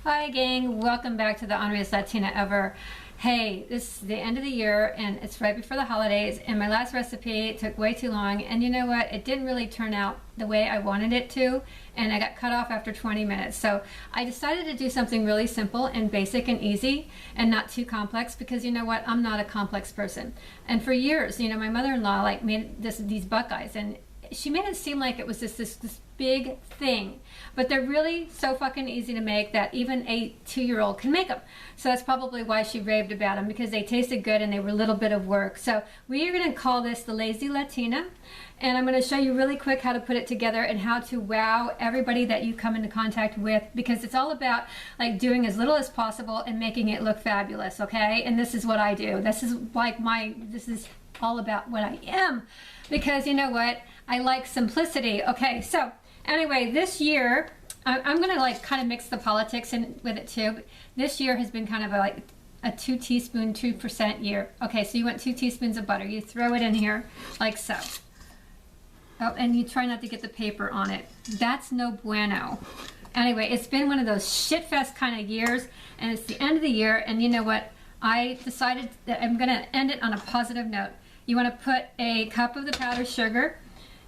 Hi gang, welcome back to the Ornery Latina ever. Hey, this is the end of the year and it's right before the holidays, and my last recipe took way too long, and you know what, it didn't really turn out the way I wanted it to, and I got cut off after 20 minutes. So I decided to do something really simple and basic and easy and not too complex, because you know what, I'm not a complex person. And for years, you know, my mother-in-law like made these Buckeyes, and she made it seem like it was just this big thing, but they're really so fucking easy to make that even a 2-year-old can make them. So that's probably why she raved about them, because they tasted good and they were a little bit of work. So we are going to call this the Lazy Latina, and I'm going to show you really quick how to put it together and how to wow everybody that you come into contact with, because it's all about like doing as little as possible and making it look fabulous, okay? And this is what I do. This is like this is all about what I am, because you know what, I like simplicity. Okay, so anyway, this year I'm gonna like kind of mix the politics in with it too. But this year has been kind of like a 2 teaspoon 2% year. Okay, so you want 2 teaspoons of butter, you throw it in here like so. Oh, and you try not to get the paper on it. That's no bueno. Anyway, it's been one of those shit-fest kind of years, and it's the end of the year, and you know what, I decided that I'm gonna end it on a positive note. You want to put a cup of the powdered sugar.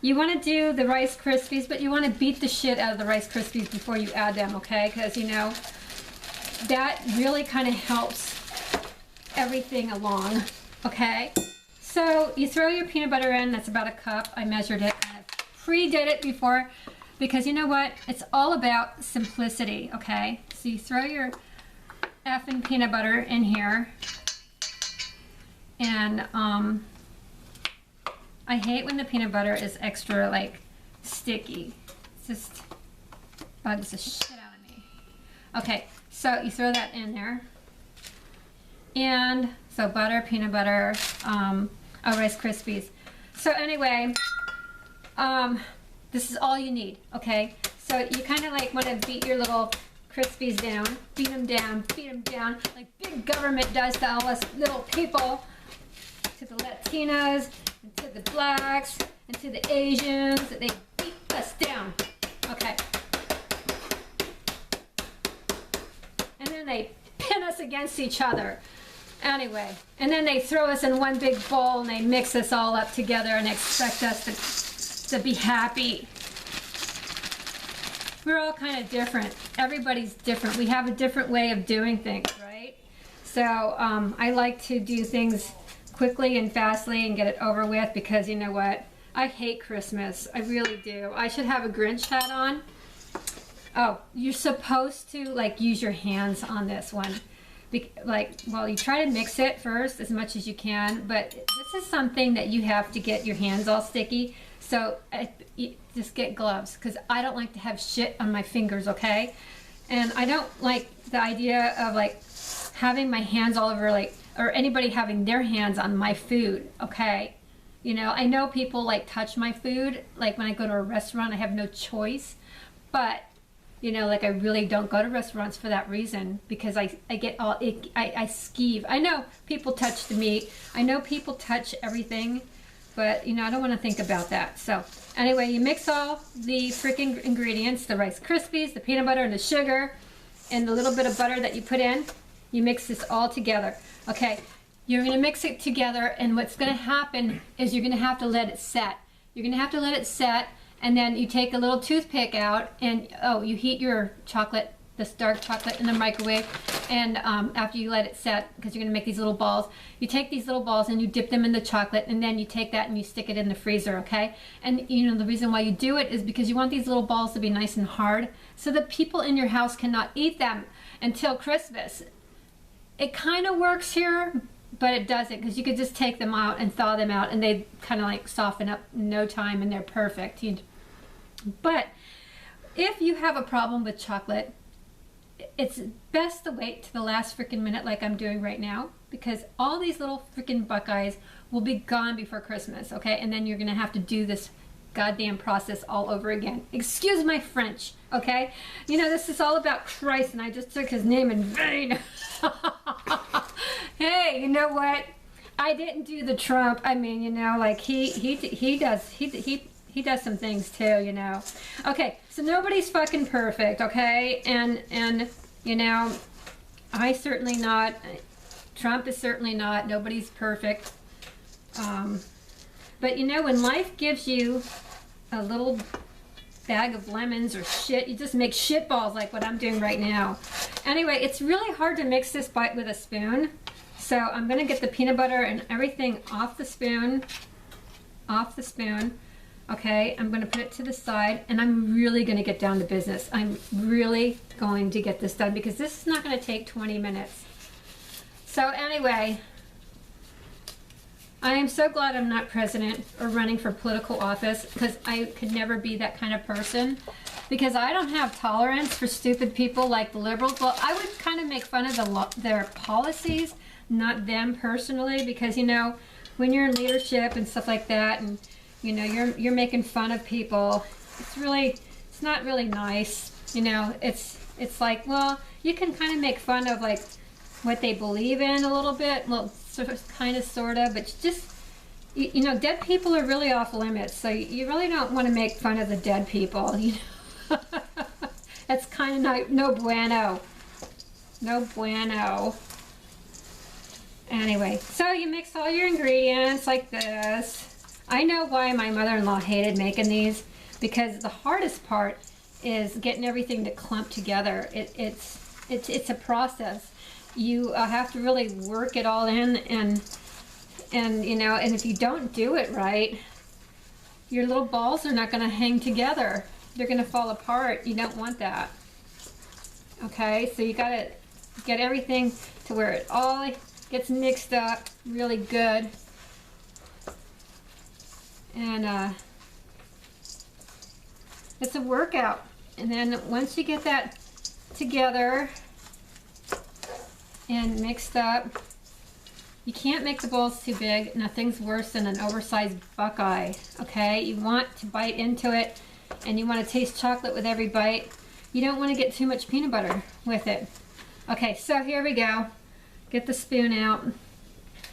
You want to do the Rice Krispies, but you want to beat the shit out of the Rice Krispies before you add them, okay? Because, you know, that really kind of helps everything along, okay? So you throw your peanut butter in. That's about a cup. I measured it. I pre-did it before, because you know what? It's all about simplicity, okay? So you throw your effing peanut butter in here, and I hate when the peanut butter is extra like sticky. It just bugs the shit out of me. Okay, so you throw that in there. And so butter, peanut butter, Rice Krispies. So anyway, this is all you need, okay? So you kind of like want to beat your little Krispies down, beat them down, like big government does to all us little people, to the Latinas, and to the blacks, and to the Asians, that they beat us down. Okay. And then they pin us against each other. Anyway, and then they throw us in one big bowl and they mix us all up together and expect us to be happy. We're all kind of different. Everybody's different. We have a different way of doing things, right? So I like to do things quickly and fastly and get it over with, because you know what, I hate Christmas. I really do. I should have a Grinch hat on. Oh, you're supposed to like use your hands on this one. Well, you try to mix it first as much as you can, but this is something that you have to get your hands all sticky. So just get gloves, because I don't like to have shit on my fingers, okay? And I don't like the idea of like having my hands all over, like, or anybody having their hands on my food, okay? You know, I know people like touch my food, like when I go to a restaurant, I have no choice, but you know, like I really don't go to restaurants for that reason, because I get all, I skeeve. I know people touch the meat, I know people touch everything, but you know, I don't want to think about that. So anyway, you mix all the freaking ingredients, the Rice Krispies, the peanut butter and the sugar, and the little bit of butter that you put in. You mix this all together. Okay, you're going to mix it together, and what's going to happen is you're going to have to let it set. You're going to have to let it set, and then you take a little toothpick out, and you heat your chocolate, this dark chocolate, in the microwave, and after you let it set, because you're going to make these little balls, you take these little balls and you dip them in the chocolate, and then you take that and you stick it in the freezer, okay? And you know, the reason why you do it is because you want these little balls to be nice and hard, so that people in your house cannot eat them until Christmas. It kind of works here, but it doesn't, because you could just take them out and thaw them out, and they kind of like soften up in no time, and they're perfect. But if you have a problem with chocolate, it's best to wait to the last freaking minute, like I'm doing right now, because all these little freaking Buckeyes will be gone before Christmas, okay? And then you're gonna have to do this goddamn process all over again. Excuse my French, okay? You know, this is all about Christ, and I just took his name in vain. Hey, you know what? I didn't do the Trump. I mean, you know, like he does some things too, you know. Okay, so nobody's fucking perfect, okay? And You know, I certainly not. Trump is certainly not. Nobody's perfect. But you know, when life gives you a little bag of lemons or shit, you just make shit balls like what I'm doing right now. Anyway, it's really hard to mix this with a spoon. So I'm gonna get the peanut butter and everything off the spoon. Okay, I'm gonna put it to the side, and I'm really gonna get down to business. I'm really going to get this done because this is not gonna take 20 minutes. So anyway, I am so glad I'm not president or running for political office, because I could never be that kind of person, because I don't have tolerance for stupid people like the liberals. Well, I would kind of make fun of their policies, not them personally, because you know, when you're in leadership and stuff like that, and you know, you're making fun of people, it's not really nice. You know, it's like, well, you can kind of make fun of like what they believe in a little bit, well, kind of, sort of, but just, you know, dead people are really off limits, so you really don't want to make fun of the dead people, you know. That's kind of no bueno. No bueno. Anyway, so you mix all your ingredients like this. I know why my mother-in-law hated making these, because the hardest part is getting everything to clump together. It's a process. You have to really work it all in, and you know, and if you don't do it right, your little balls are not going to hang together. They're going to fall apart. You don't want that. Okay, so you got to get everything to where it all gets mixed up really good. And it's a workout. And then once you get that together and mixed up, you can't make the balls too big. Nothing's worse than an oversized Buckeye, okay? You want to bite into it, and you want to taste chocolate with every bite. You don't want to get too much peanut butter with it. Okay, so here we go. Get the spoon out.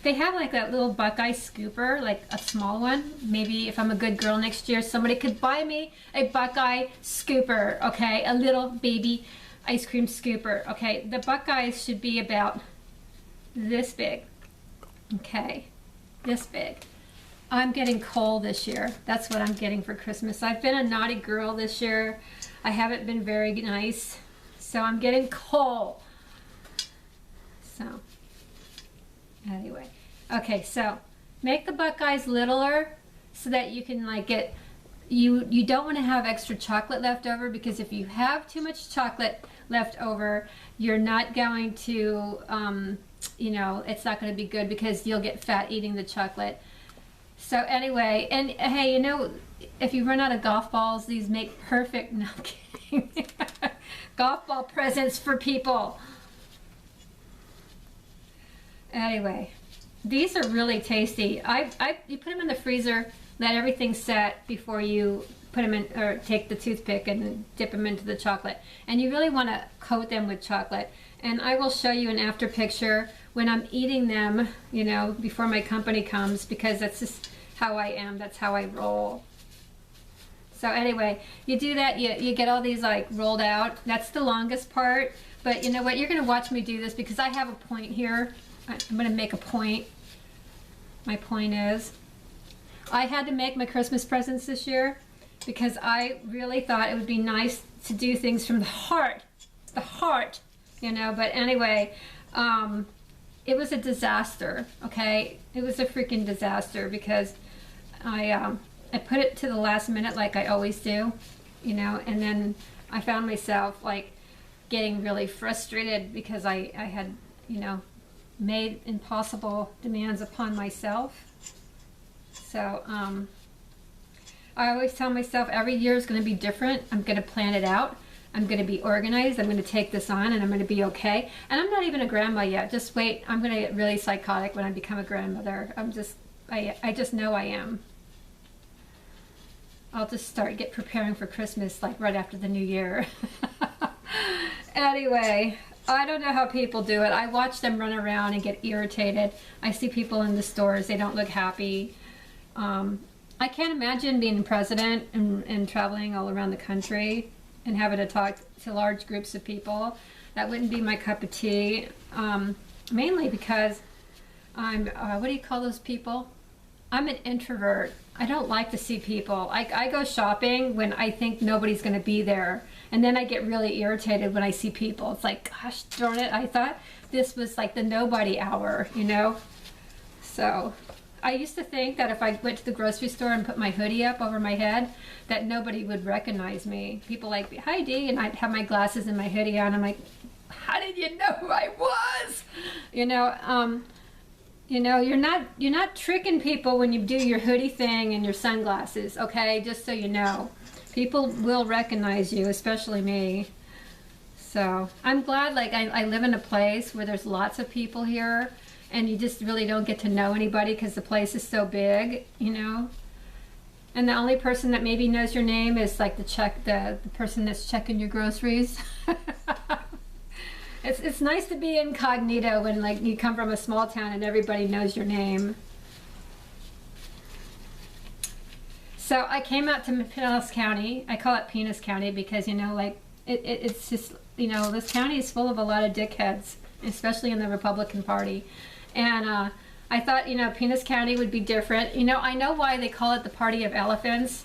They have like that little Buckeye scooper, like a small one. Maybe if I'm a good girl next year, somebody could buy me a Buckeye scooper, okay? A little baby ice cream scooper, okay? The Buckeyes should be about this big, okay? This big. I'm getting coal this year. That's what I'm getting for Christmas. I've been a naughty girl this year. I haven't been very nice, so I'm getting coal. So, anyway. Okay, so make the Buckeyes littler so that you can like get, you don't want to have extra chocolate left over, because if you have too much chocolate left over, you're not going to, you know, it's not going to be good, because you'll get fat eating the chocolate. So anyway, and hey, you know, if you run out of golf balls, these make perfect, no, I'm kidding, golf ball presents for people. Anyway, these are really tasty. You put them in the freezer, let everything set before you put them in, or take the toothpick and dip them into the chocolate. And you really want to coat them with chocolate. And I will show you an after picture when I'm eating them, you know, before my company comes, because that's just how I am. That's how I roll. So anyway, you do that, you get all these like rolled out. That's the longest part. But you know what? You're going to watch me do this because I have a point here. I'm going to make a point. My point is, I had to make my Christmas presents this year because I really thought it would be nice to do things from the heart, you know. But anyway, it was a disaster, okay? It was a freaking disaster because I put it to the last minute like I always do, you know, and then I found myself like getting really frustrated because I had, you know, made impossible demands upon myself. So I always tell myself every year is going to be different. I'm going to plan it out. I'm going to be organized. I'm going to take this on, and I'm going to be okay. And I'm not even a grandma yet. Just wait. I'm going to get really psychotic when I become a grandmother. I just know I am. I'll just get preparing for Christmas like right after the new year. Anyway, I don't know how people do it. I watch them run around and get irritated. I see people in the stores, they don't look happy. I can't imagine being president and traveling all around the country and having to talk to large groups of people. That wouldn't be my cup of tea, mainly because I'm, what do you call those people? I'm an introvert. I don't like to see people. I go shopping when I think nobody's going to be there. And then I get really irritated when I see people. It's like, gosh darn it, I thought this was like the nobody hour, you know? So I used to think that if I went to the grocery store and put my hoodie up over my head, that nobody would recognize me. People like, hi Dee, and I'd have my glasses and my hoodie on. I'm like, how did you know who I was? You know, you're not tricking people when you do your hoodie thing and your sunglasses, okay? Just so you know. People will recognize you, especially me. So I'm glad, like, I live in a place where there's lots of people here, and you just really don't get to know anybody because the place is so big, you know? And the only person that maybe knows your name is like the person that's checking your groceries. It's nice to be incognito when, like, you come from a small town and everybody knows your name. So I came out to Pinellas County. I call it Penis County because, you know, like, it's just, you know, this county is full of a lot of dickheads, especially in the Republican Party. And I thought, you know, Penis County would be different. You know, I know why they call it the Party of Elephants.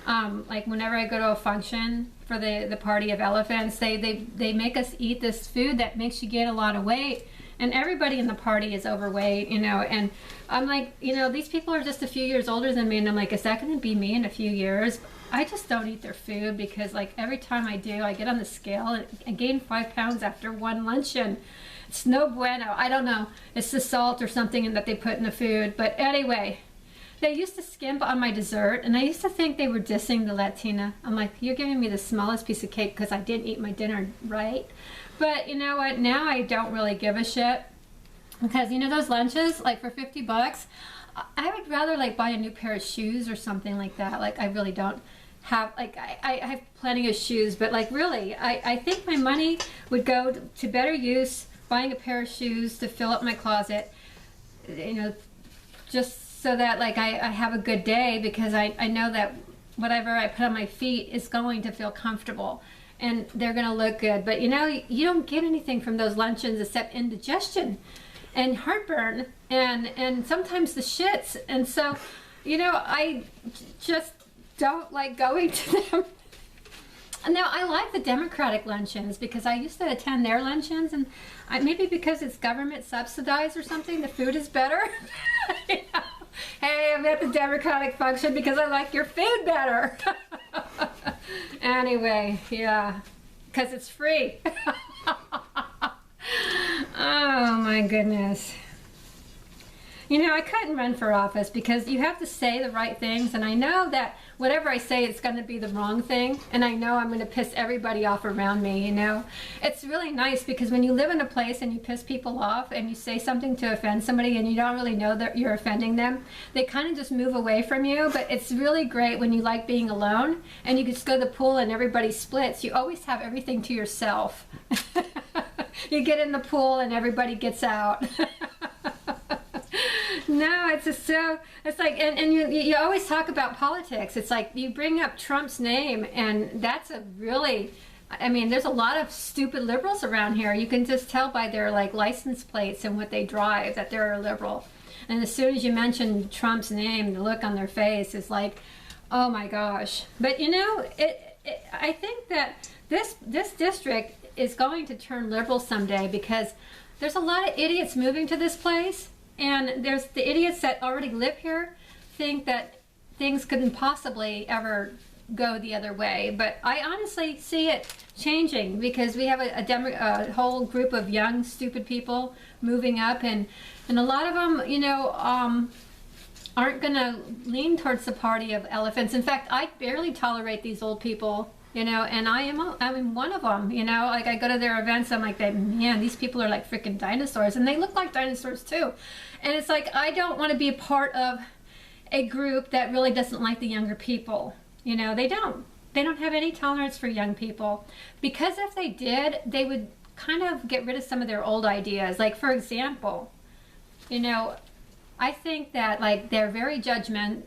Like, whenever I go to a function for the Party of Elephants, they make us eat this food that makes you get a lot of weight. And everybody in the party is overweight, you know, and I'm like, you know, these people are just a few years older than me, and I'm like, is that going to be me in a few years? I just don't eat their food because, like, every time I do, I get on the scale and I gain 5 pounds after one luncheon. It's no bueno. I don't know. It's the salt or something that they put in the food. But anyway, they used to skimp on my dessert, and I used to think they were dissing the Latina. I'm like, you're giving me the smallest piece of cake because I didn't eat my dinner right. But you know what? Now I don't really give a shit because, you know, those lunches, like, for 50 bucks, I would rather, like, buy a new pair of shoes or something like that. Like, I really don't have, like, I have plenty of shoes, but, like, really, I think my money would go to better use buying a pair of shoes to fill up my closet, you know, just so that, like, I have a good day, because I know that whatever I put on my feet is going to feel comfortable and they're going to look good. But, you know, you don't get anything from those luncheons except indigestion and heartburn and sometimes the shits. And so, you know, I just don't like going to them. Now, I like the Democratic luncheons because I used to attend their luncheons, and maybe because it's government subsidized or something, the food is better. You know? Hey, I'm at the Democratic function because I like your food better. Anyway, yeah, because it's free. Oh my goodness. You know, I couldn't run for office because you have to say the right things, and I know that whatever I say, it's going to be the wrong thing, and I know I'm going to piss everybody off around me, you know. It's really nice because when you live in a place and you piss people off and you say something to offend somebody and you don't really know that you're offending them, they kind of just move away from you. But it's really great when you like being alone and you just go to the pool and everybody splits. You always have everything to yourself. You get in the pool and everybody gets out. No, it's just so, it's like, and you always talk about politics. It's like you bring up Trump's name, and that's a really, I mean, there's a lot of stupid liberals around here. You can just tell by their, like, license plates and what they drive that they're a liberal. And as soon as you mention Trump's name, the look on their face is like, oh my gosh. But you know, I think that this district is going to turn liberal someday because there's a lot of idiots moving to this place. And there's the idiots that already live here think that things couldn't possibly ever go the other way. But I honestly see it changing because we have a whole group of young, stupid people moving up. And a lot of them, you know, aren't going to lean towards the Party of Elephants. In fact, I barely tolerate these old people. You know, and I'm one of them, you know, like I go to their events, I'm like, man, these people are like freaking dinosaurs, and they look like dinosaurs too. And it's like, I don't want to be a part of a group that really doesn't like the younger people. You know, they don't have any tolerance for young people, because if they did, they would kind of get rid of some of their old ideas. Like, for example, you know, I think that, like, they're very judgmental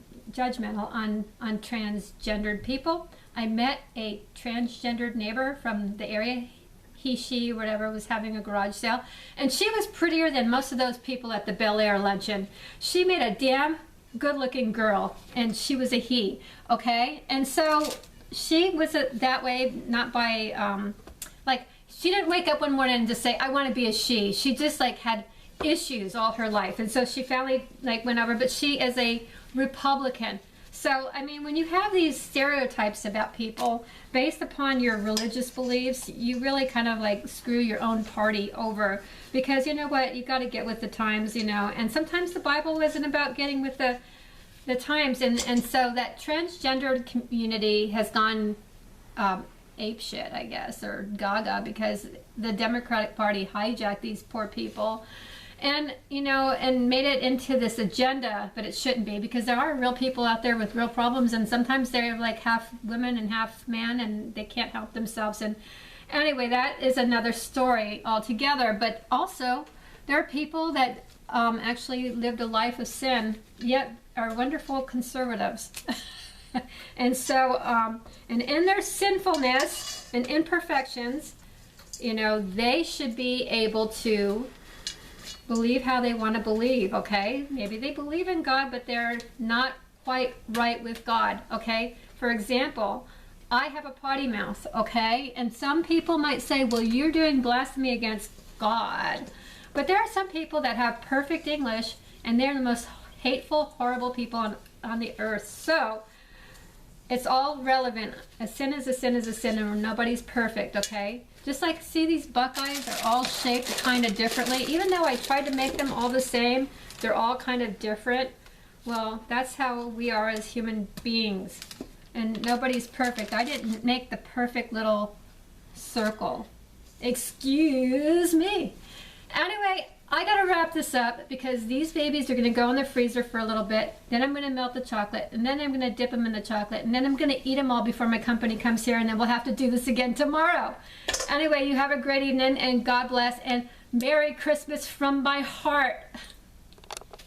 on transgendered people. I met a transgendered neighbor from the area. He, she, whatever, was having a garage sale. And she was prettier than most of those people at the Bel Air luncheon. She made a damn good-looking girl, and she was a he, okay? And so she was that way, not by, like, she didn't wake up one morning and just say, I want to be a she. She just, like, had issues all her life. And so she finally, like, went over. But she is a Republican. So, I mean, when you have these stereotypes about people based upon your religious beliefs, you really kind of like screw your own party over, because you know what, you got to get with the times, you know, and sometimes the Bible isn't about getting with the times, and so that transgendered community has gone ape shit, I guess, or gaga, because the Democratic Party hijacked these poor people. And, you know, and made it into this agenda, but it shouldn't be, because there are real people out there with real problems, and sometimes they're like half women and half man, and they can't help themselves. And anyway, that is another story altogether. But also, there are people that actually lived a life of sin, yet are wonderful conservatives. And so, and in their sinfulness and imperfections, you know, they should be able to believe how they want to believe, okay? Maybe they believe in God, but they're not quite right with God, okay? For example, I have a potty mouth, okay? And some people might say, well, you're doing blasphemy against God. But there are some people that have perfect English, and they're the most hateful, horrible people on the earth. So, it's all relevant. A sin is a sin is a sin, and nobody's perfect, okay? Just like, see, these Buckeyes are all shaped kind of differently. Even though I tried to make them all the same, they're all kind of different. Well, that's how we are as human beings. And nobody's perfect. I didn't make the perfect little circle. Excuse me. Anyway, I gotta wrap this up, because these babies are gonna go in the freezer for a little bit. Then I'm gonna melt the chocolate, and then I'm gonna dip them in the chocolate, and then I'm gonna eat them all before my company comes here, and then we'll have to do this again tomorrow. Anyway, you have a great evening, and God bless, and Merry Christmas from my heart.